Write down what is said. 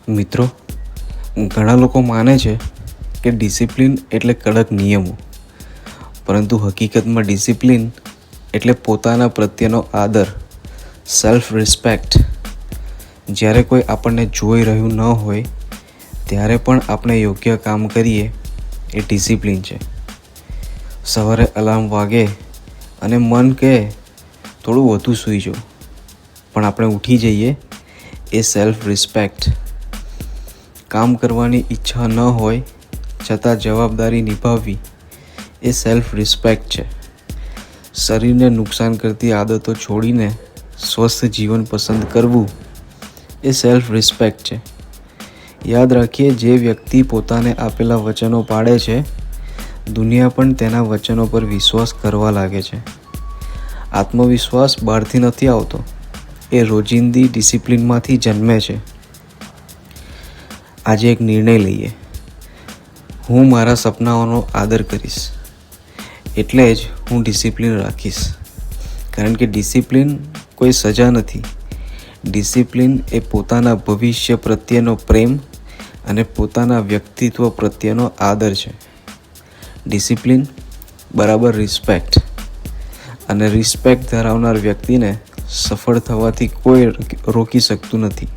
મિત્રો, ઘણા લોકો માને છે કે ડિસિપ્લિન એટલે કડક નિયમો, પરંતુ હકીકતમાં ડિસિપ્લિન એટલે પોતાના પ્રત્યેનો આદર, સેલ્ફ રિસ્પેક્ટ. જ્યારે કોઈ આપણને જોઈ રહ્યું ન હોય ત્યારે પણ આપણે યોગ્ય કામ કરીએ એ ડિસિપ્લિન છે. સવારે અલાર્મ વાગે અને મન કહે થોડું વધુ સૂઈ જાઉં, પણ આપણે ઉઠી જઈએ એ સેલ્ફ રિસ્પેક્ટ. કામ કરવાની ઈચ્છા ન હોય છતાં જવાબદારી નિભાવવી એ સેલ્ફ રિસ્પેક્ટ છે. શરીરને નુકસાન કરતી આદતો છોડીને સ્વસ્થ જીવન પસંદ કરવું એ સેલ્ફ રિસ્પેક્ટ છે. યાદ રાખીએ, જે વ્યક્તિ પોતાને આપેલા વચનો પાળે છે, દુનિયા પણ તેના વચનો પર વિશ્વાસ કરવા લાગે છે. આત્મવિશ્વાસ બહારથી નથી આવતો, એ રોજિંદી ડિસિપ્લિનમાંથી જન્મે છે. આજે એક નિર્ણય લઈએ, હું મારા સપનાઓનો આદર કરીશ, એટલે જ હું ડિસિપ્લિન રાખીશ. કારણ કે ડિસિપ્લિન કોઈ સજા નથી. ડિસિપ્લિન એ પોતાના ભવિષ્ય પ્રત્યેનો પ્રેમ અને પોતાના વ્યક્તિત્વ પ્રત્યેનો આદર છે. ડિસિપ્લિન બરાબર રિસ્પેક્ટ, અને રિસ્પેક્ટ ધરાવનાર વ્યક્તિને સફળ થવાથી કોઈ રોકી શકતું નથી.